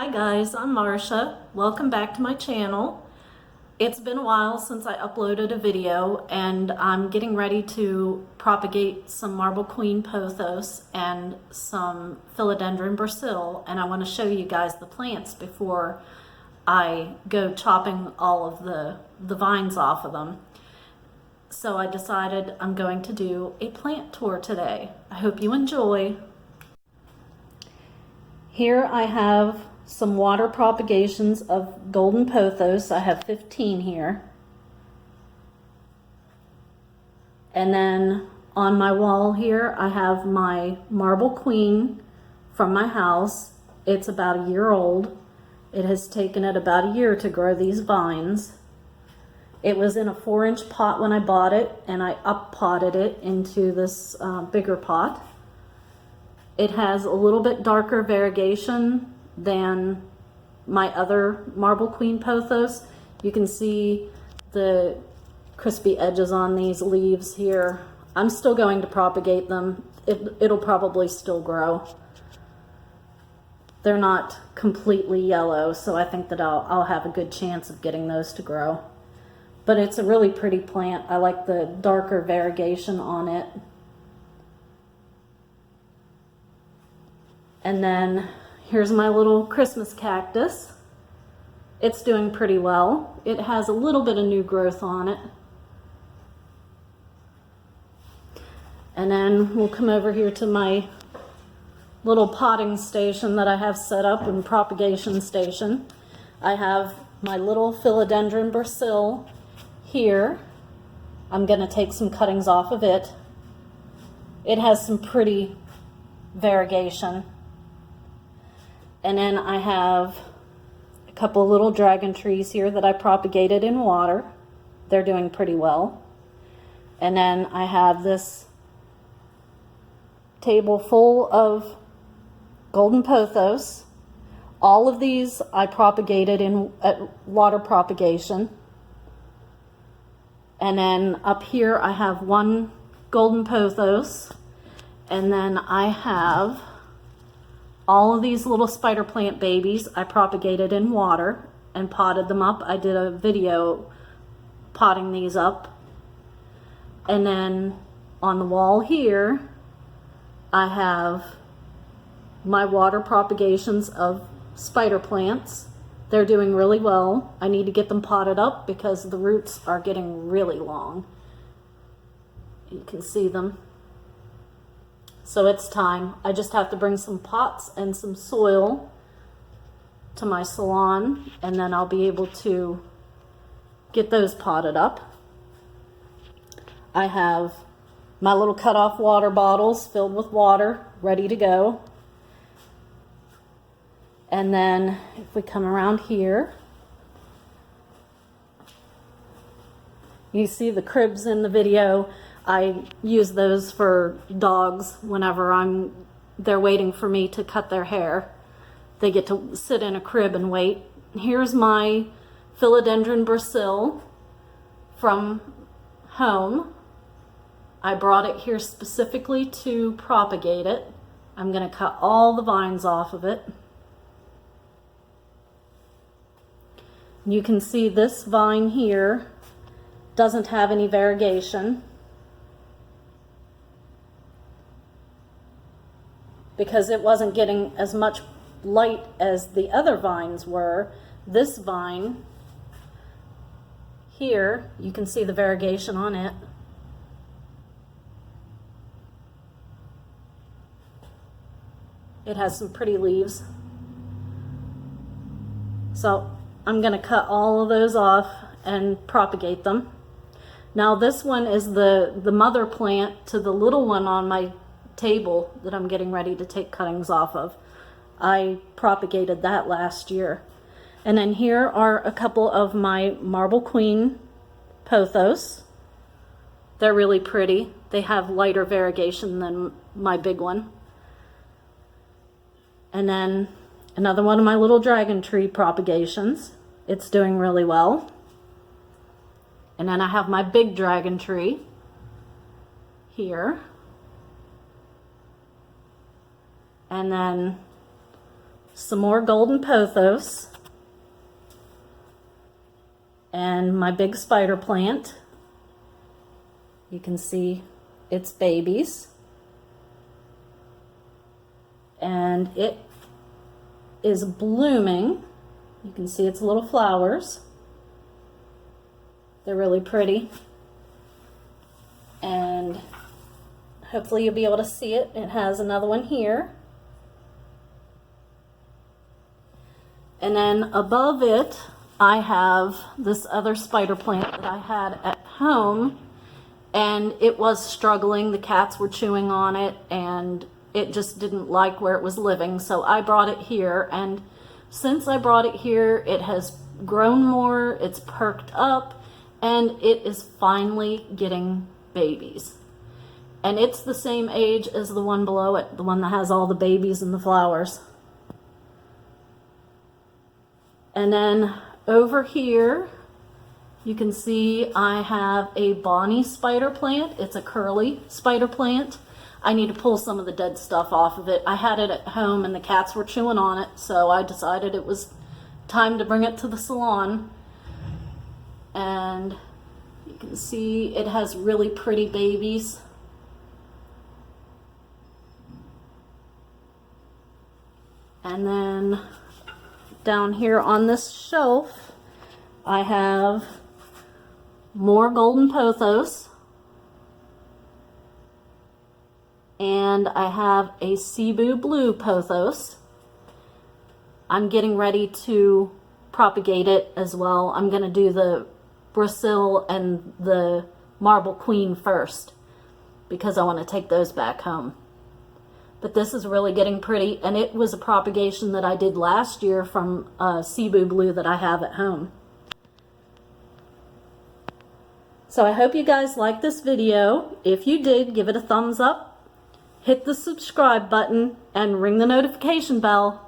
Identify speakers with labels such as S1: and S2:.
S1: Hi guys, I'm Marsha. Welcome back to my channel. It's been a while since I uploaded a video and I'm getting ready to propagate some marble queen pothos and some philodendron brasil, and I want to show you guys the plants before I go chopping all of the vines off of them. So I decided I'm going to do a plant tour today. I hope you enjoy. Here I have some water propagations of golden pothos. I have 15 here. And then on my wall here I have my marble queen from my house. It's about a year old. It has taken it about a year to grow these vines. It was in a 4-inch pot when I bought it, and I up-potted it into this bigger pot. It has a little bit darker variegation than my other marble queen pothos. You can see the crispy edges on these leaves here. I'm still going to propagate them. It'll probably still grow. They're not completely yellow, so I think that I'll have a good chance of getting those to grow. But it's a really pretty plant. I like the darker variegation on it. And then here's my little Christmas cactus. It's doing pretty well. It has a little bit of new growth on it. And then we'll come over here to my little potting station that I have set up, and propagation station. I have my little philodendron brasil here. I'm going to take some cuttings off of it. It has some pretty variegation. And then I have a couple little dragon trees here that I propagated in water. They're doing pretty well. And then I have this table full of golden pothos. All of these I propagated in water propagation. And then up here I have one golden pothos. And then I have all of these little spider plant babies I propagated in water and potted them up. I did a video potting these up. And then on the wall here, I have my water propagations of spider plants. They're doing really well. I need to get them potted up because the roots are getting really long. You can see them. So it's time. I just have to bring some pots and some soil to my salon, and then I'll be able to get those potted up. I have my little cut-off water bottles filled with water, ready to go. And then if we come around here, you see the cribs in the video. I use those for dogs whenever they're waiting for me to cut their hair. They get to sit in a crib and wait. Here's my philodendron brasil from home. I brought it here specifically to propagate it. I'm going to cut all the vines off of it. You can see this vine here doesn't have any variegation because it wasn't getting as much light as the other vines were. This vine here, you can see the variegation on it. It has some pretty leaves. So I'm going to cut all of those off and propagate them. Now this one is the mother plant to the little one on my table that I'm getting ready to take cuttings off of. I propagated that last year. And then here are a couple of my marble queen pothos. They're really pretty. They have lighter variegation than my big one. And then another one of my little dragon tree propagations. It's doing really well. And then I have my big dragon tree here. And then some more golden pothos, and my big spider plant. You can see its babies, and it is blooming. You can see its little flowers. They're really pretty, and hopefully you'll be able to see it. It has another one here. And then above it, I have this other spider plant that I had at home, and it was struggling. The cats were chewing on it, and it just didn't like where it was living. So I brought it here, and since I brought it here, it has grown more, it's perked up, and it is finally getting babies. And it's the same age as the one below it, the one that has all the babies and the flowers. And then over here, you can see I have a Bonnie spider plant. It's a curly spider plant. I need to pull some of the dead stuff off of it. I had it at home and the cats were chewing on it, so I decided it was time to bring it to the salon. And you can see it has really pretty babies. And then down here on this shelf, I have more golden pothos, and I have a Cebu blue pothos. I'm getting ready to propagate it as well. I'm going to do the Brazil and the Marble Queen first because I want to take those back home. But this is really getting pretty, and it was a propagation that I did last year from Cebu blue that I have at home. So I hope you guys liked this video. If you did, give it a thumbs up, hit the subscribe button, and ring the notification bell.